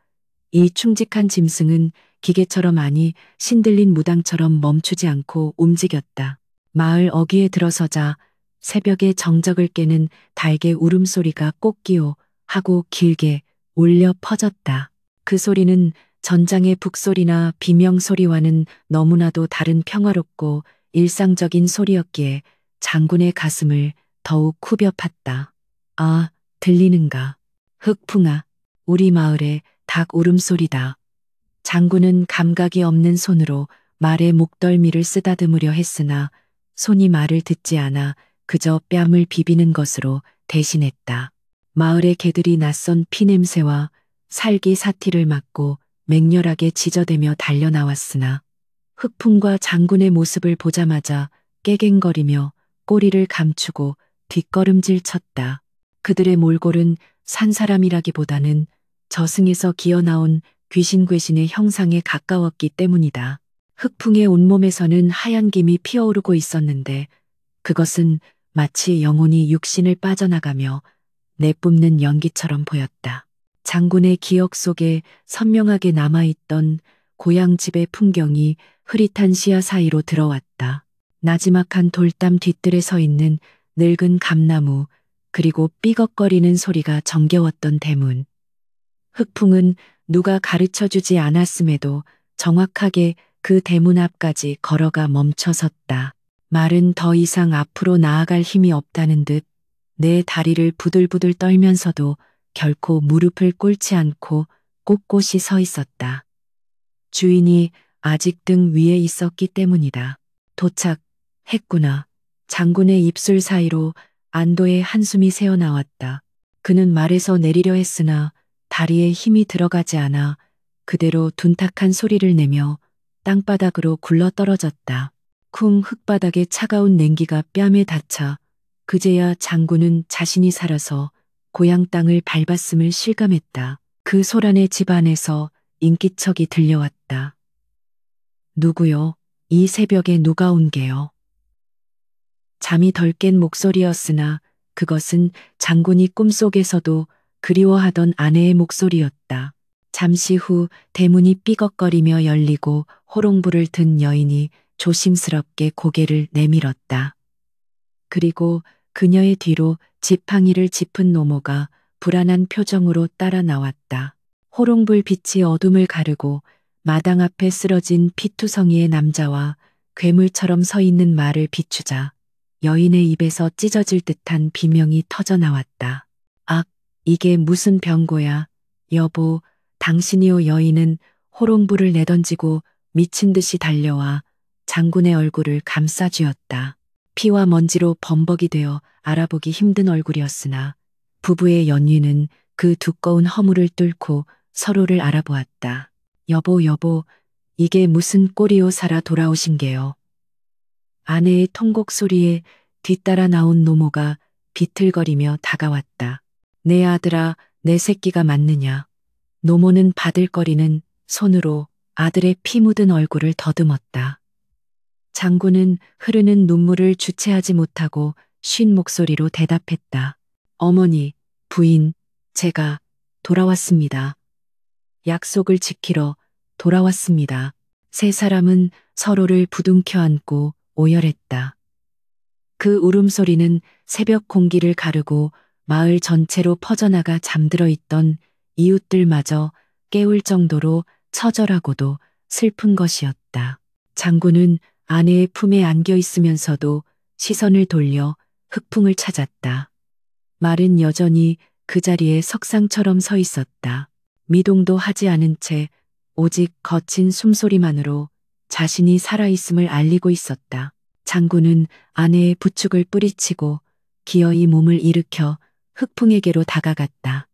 이 충직한 짐승은 기계처럼 아니 신들린 무당처럼 멈추지 않고 움직였다. 마을 어귀에 들어서자 새벽의 정적을 깨는 달개 울음소리가 꽃기호 하고 길게 울려 퍼졌다. 그 소리는 전장의 북소리나 비명소리와는 너무나도 다른 평화롭고 일상적인 소리였기에 장군의 가슴을 더욱 후벼 팠다. 아, 들리는가? 흑풍아, 우리 마을의 닭 울음소리다. 장군은 감각이 없는 손으로 말의 목덜미를 쓰다듬으려 했으나 손이 말을 듣지 않아 그저 뺨을 비비는 것으로 대신했다. 마을의 개들이 낯선 피냄새와 살기 사티를 맡고 맹렬하게 짖어대며 달려나왔으나 흑풍과 장군의 모습을 보자마자 깨갱거리며 꼬리를 감추고 뒷걸음질 쳤다. 그들의 몰골은 산 사람이라기보다는 저승에서 기어나온 귀신괴신의 형상에 가까웠기 때문이다. 흑풍의 온몸에서는 하얀 김이 피어오르고 있었는데 그것은 마치 영혼이 육신을 빠져나가며 내뿜는 연기처럼 보였다. 장군의 기억 속에 선명하게 남아있던 고향집의 풍경이 흐릿한 시야 사이로 들어왔다. 나지막한 돌담 뒤뜰에 서 있는 늙은 감나무 그리고 삐걱거리는 소리가 정겨웠던 대문. 흑풍은 누가 가르쳐주지 않았음에도 정확하게 그 대문 앞까지 걸어가 멈춰섰다. 말은 더 이상 앞으로 나아갈 힘이 없다는 듯 내 다리를 부들부들 떨면서도 결코 무릎을 꿇지 않고 꼿꼿이 서 있었다. 주인이 아직 등 위에 있었기 때문이다. 도착했구나. 장군의 입술 사이로 안도의 한숨이 새어나왔다. 그는 말에서 내리려 했으나 다리에 힘이 들어가지 않아 그대로 둔탁한 소리를 내며 땅바닥으로 굴러떨어졌다. 쿵 흙바닥에 차가운 냉기가 뺨에 닿자 그제야 장군은 자신이 살아서 고향 땅을 밟았음을 실감했다. 그 소란의 집 안에서 인기척이 들려왔다. 누구요? 이 새벽에 누가 온 게요? 잠이 덜 깬 목소리였으나 그것은 장군이 꿈속에서도 그리워하던 아내의 목소리였다. 잠시 후 대문이 삐걱거리며 열리고 호롱불을 든 여인이 조심스럽게 고개를 내밀었다. 그리고 그녀의 뒤로 지팡이를 짚은 노모가 불안한 표정으로 따라 나왔다. 호롱불 빛이 어둠을 가르고 마당 앞에 쓰러진 피투성이의 남자와 괴물처럼 서 있는 말을 비추자 여인의 입에서 찢어질 듯한 비명이 터져 나왔다. 악, 이게 무슨 병고야. 여보, 당신이요. 여인은 호롱불을 내던지고 미친 듯이 달려와 장군의 얼굴을 감싸 쥐었다. 피와 먼지로 범벅이 되어 알아보기 힘든 얼굴이었으나 부부의 연륜은 그 두꺼운 허물을 뚫고 서로를 알아보았다. 여보, 여보, 이게 무슨 꼴이오 살아 돌아오신 게요. 아내의 통곡 소리에 뒤따라 나온 노모가 비틀거리며 다가왔다. 내 아들아, 내 새끼가 맞느냐. 노모는 바들거리는 손으로 아들의 피 묻은 얼굴을 더듬었다. 장군은 흐르는 눈물을 주체하지 못하고 쉰 목소리로 대답했다. 어머니, 부인, 제가 돌아왔습니다. 약속을 지키러 돌아왔습니다. 세 사람은 서로를 부둥켜 안고 오열했다. 그 울음소리는 새벽 공기를 가르고 마을 전체로 퍼져나가 잠들어 있던 이웃들마저 깨울 정도로 처절하고도 슬픈 것이었다. 장군은 아내의 품에 안겨 있으면서도 시선을 돌려 흑풍을 찾았다. 말은 여전히 그 자리에 석상처럼 서 있었다. 미동도 하지 않은 채 오직 거친 숨소리만으로 자신이 살아있음을 알리고 있었다. 장군은 아내의 부축을 뿌리치고 기어이 몸을 일으켜 흑풍에게로 다가갔다.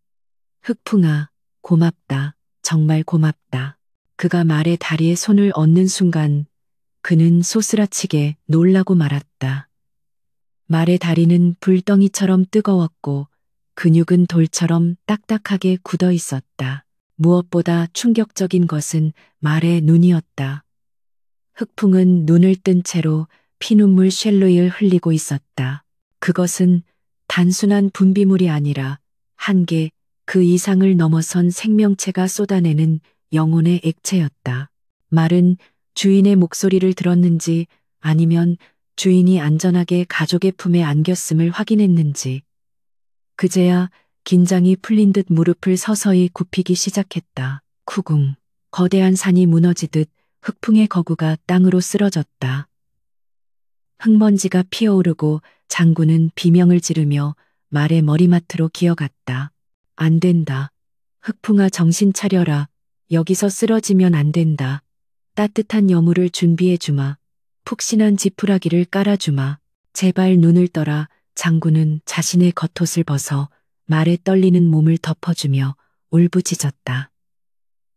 흑풍아, 고맙다. 정말 고맙다. 그가 말의 다리에 손을 얹는 순간 그는 소스라치게 놀라고 말았다. 말의 다리는 불덩이처럼 뜨거웠고 근육은 돌처럼 딱딱하게 굳어 있었다. 무엇보다 충격적인 것은 말의 눈이었다. 흑풍은 눈을 뜬 채로 피눈물 쉘로이를 흘리고 있었다. 그것은 단순한 분비물이 아니라 한계 그 이상을 넘어선 생명체가 쏟아내는 영혼의 액체였다. 말은 주인의 목소리를 들었는지 아니면 주인이 안전하게 가족의 품에 안겼음을 확인했는지 그제야 긴장이 풀린 듯 무릎을 서서히 굽히기 시작했다. 쿠궁. 거대한 산이 무너지듯 흑풍의 거구가 땅으로 쓰러졌다. 흙먼지가 피어오르고 장군은 비명을 지르며 말의 머리맡으로 기어갔다. 안 된다. 흑풍아 정신 차려라. 여기서 쓰러지면 안 된다. 따뜻한 여물을 준비해 주마. 푹신한 지푸라기를 깔아주마. 제발 눈을 떠라. 장군은 자신의 겉옷을 벗어 말에 떨리는 몸을 덮어주며 울부짖었다.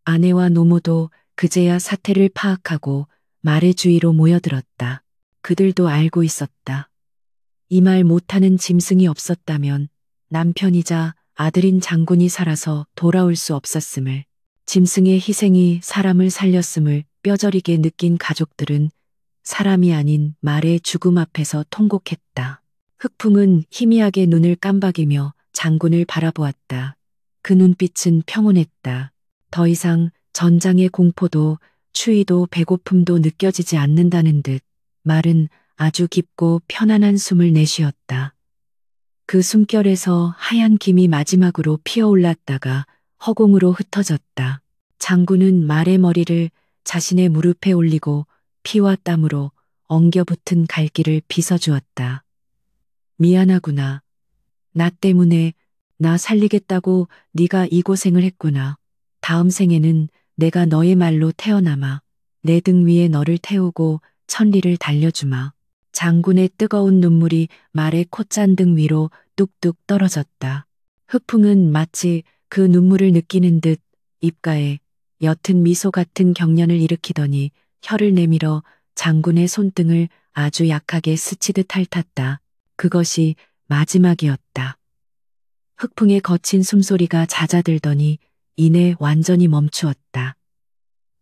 아내와 노모도 그제야 사태를 파악하고 말의 주위로 모여들었다. 그들도 알고 있었다. 이 말 못하는 짐승이 없었다면 남편이자 아들인 장군이 살아서 돌아올 수 없었음을, 짐승의 희생이 사람을 살렸음을 뼈저리게 느낀 가족들은 사람이 아닌 말의 죽음 앞에서 통곡했다. 흑풍은 희미하게 눈을 깜박이며 장군을 바라보았다. 그 눈빛은 평온했다. 더 이상 전장의 공포도 추위도 배고픔도 느껴지지 않는다는 듯 말은 아주 깊고 편안한 숨을 내쉬었다. 그 숨결에서 하얀 김이 마지막으로 피어올랐다가 허공으로 흩어졌다. 장군은 말의 머리를 자신의 무릎에 올리고 피와 땀으로 엉겨붙은 갈기를 빗어주었다. 미안하구나. 나 때문에 나 살리겠다고 네가 이 고생을 했구나. 다음 생에는 내가 너의 말로 태어나마. 내 등 위에 너를 태우고 천리를 달려주마. 장군의 뜨거운 눈물이 말의 콧잔등 위로 뚝뚝 떨어졌다. 흑풍은 마치 그 눈물을 느끼는 듯 입가에 옅은 미소 같은 경련을 일으키더니 혀를 내밀어 장군의 손등을 아주 약하게 스치듯 핥았다. 그것이 마지막이었다. 흑풍의 거친 숨소리가 잦아들더니 이내 완전히 멈추었다.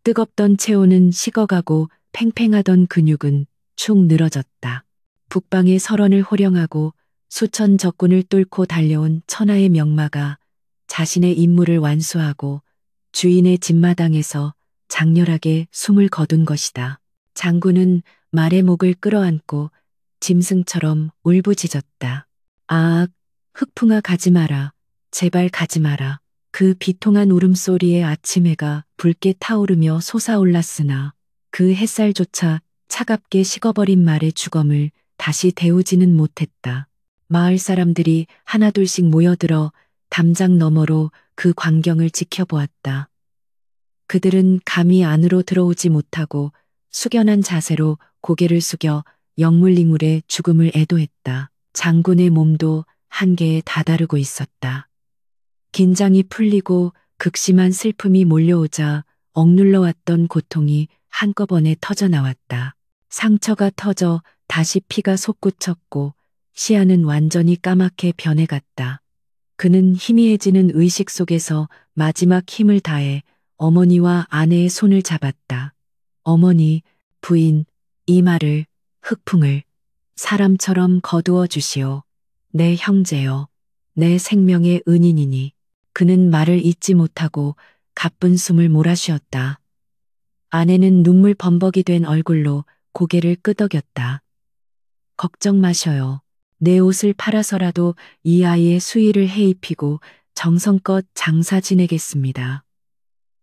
뜨겁던 체온은 식어가고 팽팽하던 근육은 축 늘어졌다. 북방의 설원을 호령하고 수천 적군을 뚫고 달려온 천하의 명마가 자신의 임무를 완수하고 주인의 집마당에서 장렬하게 숨을 거둔 것이다. 장군은 말의 목을 끌어안고 짐승처럼 울부짖었다. 아, 흑풍아 가지 마라. 제발 가지 마라. 그 비통한 울음소리에 아침 해가 붉게 타오르며 솟아올랐으나 그 햇살조차 차갑게 식어버린 말의 주검을 다시 데우지는 못했다. 마을 사람들이 하나둘씩 모여들어 담장 너머로 그 광경을 지켜보았다. 그들은 감히 안으로 들어오지 못하고 숙연한 자세로 고개를 숙여 영물링물의 죽음을 애도했다. 장군의 몸도 한계에 다다르고 있었다. 긴장이 풀리고 극심한 슬픔이 몰려오자 억눌러 왔던 고통이 한꺼번에 터져 나왔다. 상처가 터져 다시 피가 솟구쳤고 시야는 완전히 까맣게 변해갔다. 그는 희미해지는 의식 속에서 마지막 힘을 다해 어머니와 아내의 손을 잡았다. 어머니, 부인, 이마를, 흑풍을 사람처럼 거두어 주시오. 내 형제여, 내 생명의 은인이니. 그는 말을 잇지 못하고 가쁜 숨을 몰아쉬었다. 아내는 눈물 범벅이 된 얼굴로 고개를 끄덕였다. 걱정 마셔요. 내 옷을 팔아서라도 이 아이의 수의를 해입히고 정성껏 장사 지내겠습니다.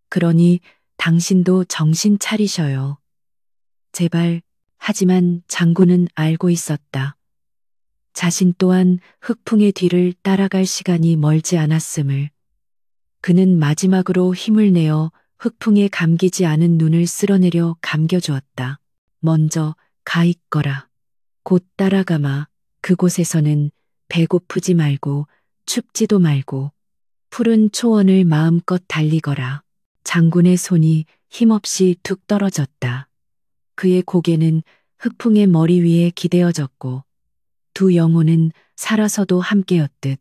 그러니 당신도 정신 차리셔요. 제발. 하지만 장군은 알고 있었다. 자신 또한 흑풍의 뒤를 따라갈 시간이 멀지 않았음을. 그는 마지막으로 힘을 내어 흑풍에 감기지 않은 눈을 쓸어내려 감겨주었다. 먼저 가 있거라. 곧 따라가마. 그곳에서는 배고프지 말고 춥지도 말고 푸른 초원을 마음껏 달리거라. 장군의 손이 힘없이 툭 떨어졌다. 그의 고개는 흑풍의 머리 위에 기대어졌고 두 영혼은 살아서도 함께였듯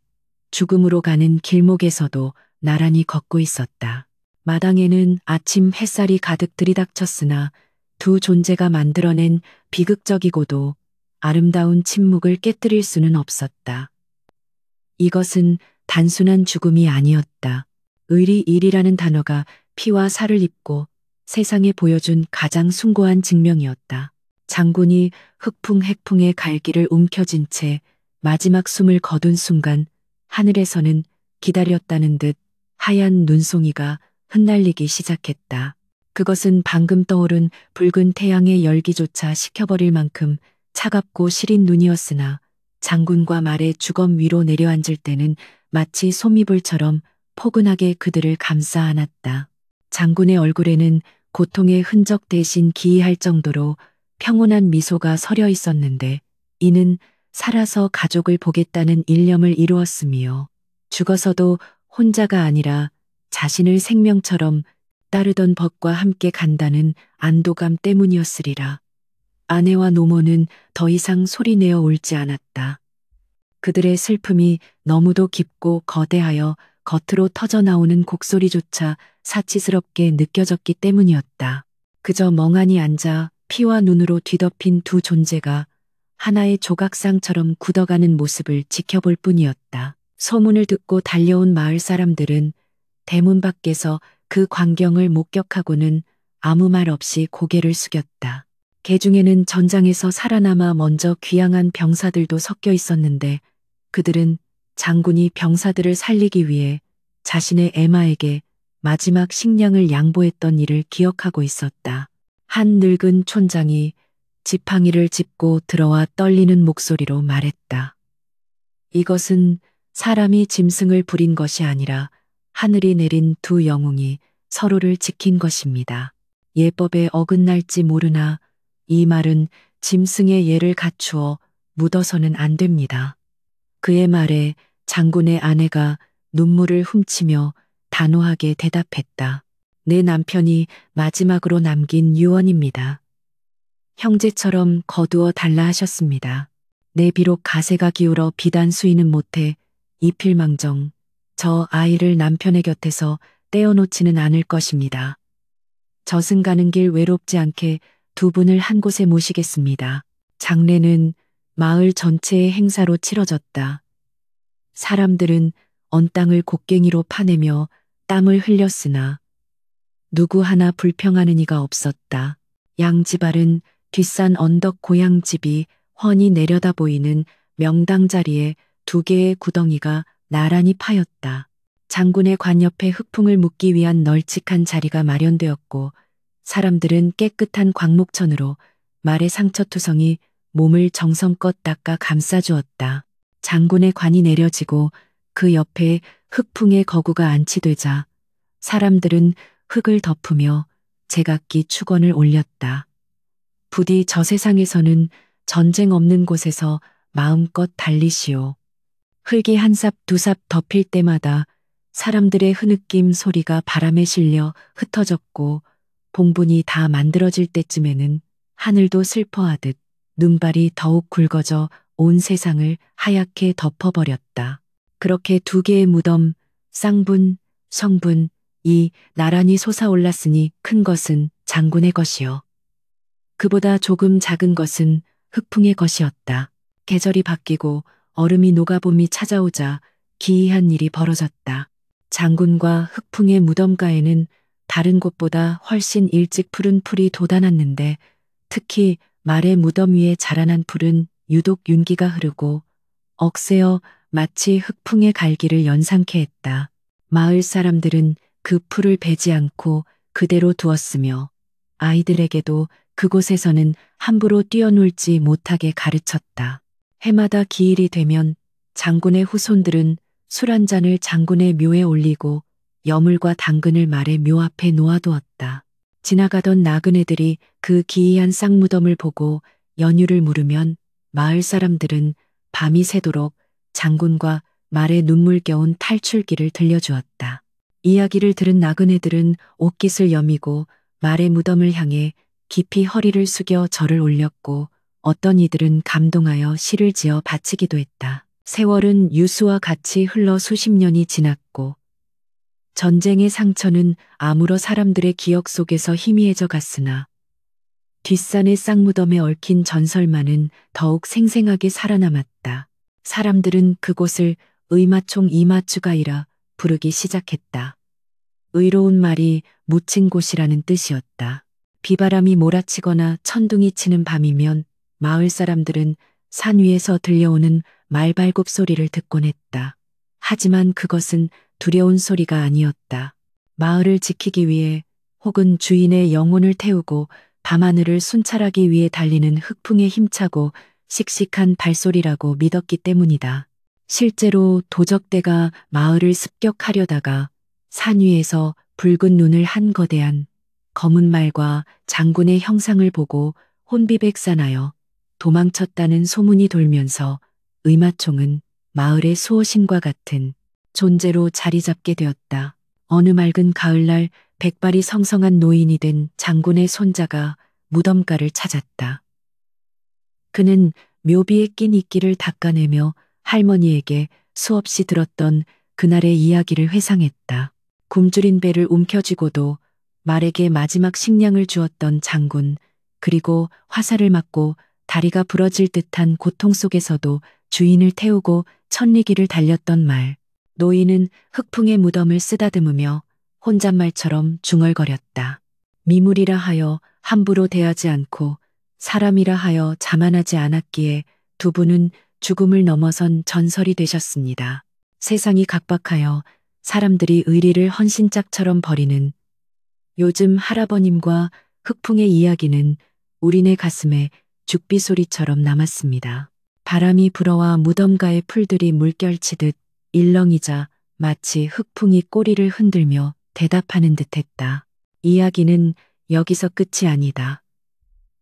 죽음으로 가는 길목에서도 나란히 걷고 있었다. 마당에는 아침 햇살이 가득 들이닥쳤으나 두 존재가 만들어낸 비극적이고도 아름다운 침묵을 깨뜨릴 수는 없었다. 이것은 단순한 죽음이 아니었다. 의리일이라는 단어가 피와 살을 입고 세상에 보여준 가장 숭고한 증명이었다. 장군이 흑풍 핵풍의 갈기를 움켜쥔 채 마지막 숨을 거둔 순간 하늘에서는 기다렸다는 듯 하얀 눈송이가 흩날리기 시작했다. 그것은 방금 떠오른 붉은 태양의 열기조차 식혀버릴 만큼 차갑고 시린 눈이었으나 장군과 말의 주검 위로 내려앉을 때는 마치 솜이불처럼 포근하게 그들을 감싸 안았다. 장군의 얼굴에는 고통의 흔적 대신 기이할 정도로 평온한 미소가 서려 있었는데 이는 살아서 가족을 보겠다는 일념을 이루었으며 죽어서도 혼자가 아니라 자신을 생명처럼 따르던 법과 함께 간다는 안도감 때문이었으리라. 아내와 노모는 더 이상 소리내어 울지 않았다. 그들의 슬픔이 너무도 깊고 거대하여 겉으로 터져나오는 곡소리조차 사치스럽게 느껴졌기 때문이었다. 그저 멍하니 앉아 피와 눈으로 뒤덮인 두 존재가 하나의 조각상처럼 굳어가는 모습을 지켜볼 뿐이었다. 소문을 듣고 달려온 마을 사람들은 대문 밖에서 그 광경을 목격하고는 아무 말 없이 고개를 숙였다. 개 중에는 전장에서 살아남아 먼저 귀향한 병사들도 섞여 있었는데 그들은 장군이 병사들을 살리기 위해 자신의 애마에게 마지막 식량을 양보했던 일을 기억하고 있었다. 한 늙은 촌장이 지팡이를 짚고 들어와 떨리는 목소리로 말했다. 이것은 사람이 짐승을 부린 것이 아니라 하늘이 내린 두 영웅이 서로를 지킨 것입니다. 예법에 어긋날지 모르나 이 말은 짐승의 예를 갖추어 묻어서는 안 됩니다. 그의 말에 장군의 아내가 눈물을 훔치며 단호하게 대답했다. 내 남편이 마지막으로 남긴 유언입니다. 형제처럼 거두어 달라 하셨습니다. 내 비록 가세가 기울어 비단 수이는 못해 이필망정 저 아이를 남편의 곁에서 떼어놓지는 않을 것입니다. 저승 가는 길 외롭지 않게 두 분을 한 곳에 모시겠습니다. 장례는 마을 전체의 행사로 치러졌다. 사람들은 언 땅을 곡괭이로 파내며 땀을 흘렸으나 누구 하나 불평하는 이가 없었다. 양지발은 뒷산 언덕 고향집이 훤히 내려다 보이는 명당 자리에 두 개의 구덩이가 나란히 파였다. 장군의 관 옆에 흑풍을 묻기 위한 널찍한 자리가 마련되었고 사람들은 깨끗한 광목천으로 말의 상처투성이 몸을 정성껏 닦아 감싸주었다. 장군의 관이 내려지고 그 옆에 흑풍의 거구가 안치되자 사람들은 흙을 덮으며 제각기 축원을 올렸다. 부디 저 세상에서는 전쟁 없는 곳에서 마음껏 달리시오. 흙이 한 삽 두 삽 덮일 때마다 사람들의 흐느낌 소리가 바람에 실려 흩어졌고 봉분이 다 만들어질 때쯤에는 하늘도 슬퍼하듯 눈발이 더욱 굵어져 온 세상을 하얗게 덮어버렸다. 그렇게 두 개의 무덤, 쌍분, 성분, 이 나란히 솟아올랐으니 큰 것은 장군의 것이요. 그보다 조금 작은 것은 흑풍의 것이었다. 계절이 바뀌고 얼음이 녹아봄이 찾아오자 기이한 일이 벌어졌다. 장군과 흑풍의 무덤가에는 다른 곳보다 훨씬 일찍 푸른 풀이 돋아났는데 특히 말의 무덤 위에 자라난 풀은 유독 윤기가 흐르고 억세어 마치 흑풍의 갈기를 연상케 했다. 마을 사람들은 그 풀을 베지 않고 그대로 두었으며 아이들에게도 그곳에서는 함부로 뛰어놀지 못하게 가르쳤다. 해마다 기일이 되면 장군의 후손들은 술 한 잔을 장군의 묘에 올리고 여물과 당근을 말의 묘 앞에 놓아두었다. 지나가던 나그네들이 그 기이한 쌍무덤을 보고 연유를 물으면 마을 사람들은 밤이 새도록 장군과 말의 눈물겨운 탈출기를 들려주었다. 이야기를 들은 나그네들은 옷깃을 여미고 말의 무덤을 향해 깊이 허리를 숙여 절을 올렸고 어떤 이들은 감동하여 시를 지어 바치기도 했다. 세월은 유수와 같이 흘러 수십 년이 지났고 전쟁의 상처는 아무러 사람들의 기억 속에서 희미해져 갔으나 뒷산의 쌍무덤에 얽힌 전설만은 더욱 생생하게 살아남았다. 사람들은 그곳을 의마총 이마추가이라 부르기 시작했다. 의로운 말이 묻힌 곳이라는 뜻이었다. 비바람이 몰아치거나 천둥이 치는 밤이면 마을 사람들은 산 위에서 들려오는 말발굽 소리를 듣곤 했다. 하지만 그것은 두려운 소리가 아니었다. 마을을 지키기 위해 혹은 주인의 영혼을 태우고 밤하늘을 순찰하기 위해 달리는 흑풍의 힘차고 씩씩한 발소리라고 믿었기 때문이다. 실제로 도적대가 마을을 습격하려다가 산 위에서 붉은 눈을 한 거대한 검은 말과 장군의 형상을 보고 혼비백산하여 도망쳤다는 소문이 돌면서 의마총은 마을의 수호신과 같은 존재로 자리 잡게 되었다. 어느 맑은 가을날 백발이 성성한 노인이 된 장군의 손자가 무덤가를 찾았다. 그는 묘비에 낀 이끼를 닦아내며 할머니에게 수없이 들었던 그날의 이야기를 회상했다. 굶주린 배를 움켜쥐고도 말에게 마지막 식량을 주었던 장군, 그리고 화살을 맞고 다리가 부러질 듯한 고통 속에서도 주인을 태우고 천리길을 달렸던 말. 노인은 흑풍의 무덤을 쓰다듬으며 혼잣말처럼 중얼거렸다. 미물이라 하여 함부로 대하지 않고 사람이라 하여 자만하지 않았기에 두 분은 죽음을 넘어선 전설이 되셨습니다. 세상이 각박하여 사람들이 의리를 헌신짝처럼 버리는 요즘 할아버님과 흑풍의 이야기는 우리네 가슴에 죽비 소리처럼 남았습니다. 바람이 불어와 무덤가의 풀들이 물결치듯 일렁이자 마치 흑풍이 꼬리를 흔들며 대답하는 듯했다. 이야기는 여기서 끝이 아니다.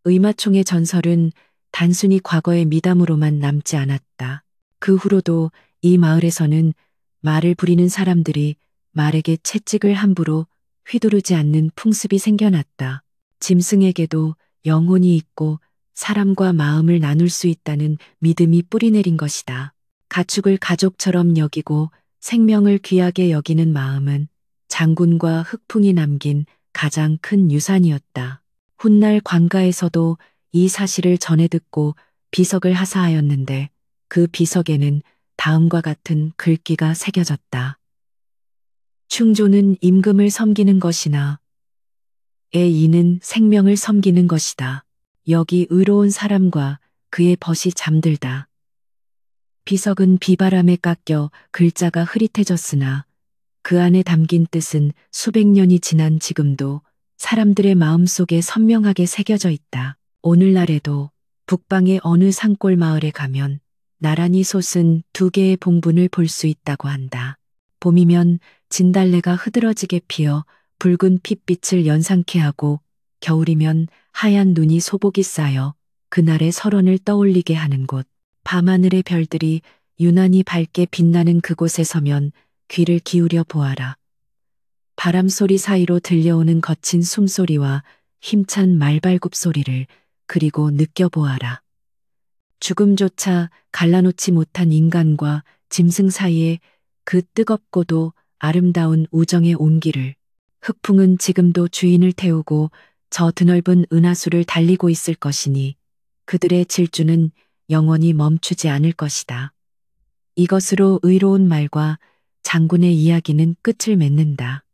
의마총의 전설은 단순히 과거의 미담으로만 남지 않았다. 그 후로도 이 마을에서는 말을 부리는 사람들이 말에게 채찍을 함부로 휘두르지 않는 풍습이 생겨났다. 짐승에게도 영혼이 있고 사람과 마음을 나눌 수 있다는 믿음이 뿌리내린 것이다. 가축을 가족처럼 여기고 생명을 귀하게 여기는 마음은 장군과 흑풍이 남긴 가장 큰 유산이었다. 훗날 관가에서도 이 사실을 전해 듣고 비석을 하사하였는데 그 비석에는 다음과 같은 글귀가 새겨졌다. 충조는 임금을 섬기는 것이나 애인은 생명을 섬기는 것이다. 여기 의로운 사람과 그의 벗이 잠들다. 비석은 비바람에 깎여 글자가 흐릿해졌으나 그 안에 담긴 뜻은 수백 년이 지난 지금도 사람들의 마음속에 선명하게 새겨져 있다. 오늘날에도 북방의 어느 산골 마을에 가면 나란히 솟은 두 개의 봉분을 볼 수 있다고 한다. 봄이면 진달래가 흐드러지게 피어 붉은 핏빛을 연상케 하고 겨울이면 하얀 눈이 소복이 쌓여 그날의 설원을 떠올리게 하는 곳. 밤하늘의 별들이 유난히 밝게 빛나는 그곳에 서면 귀를 기울여 보아라. 바람 소리 사이로 들려오는 거친 숨소리와 힘찬 말발굽 소리를 그리고 느껴보아라. 죽음조차 갈라놓지 못한 인간과 짐승 사이에 그 뜨겁고도 아름다운 우정의 온기를. 흑풍은 지금도 주인을 태우고 저 드넓은 은하수를 달리고 있을 것이니 그들의 질주는 영원히 멈추지 않을 것이다. 이것으로 의로운 말과 장군의 이야기는 끝을 맺는다.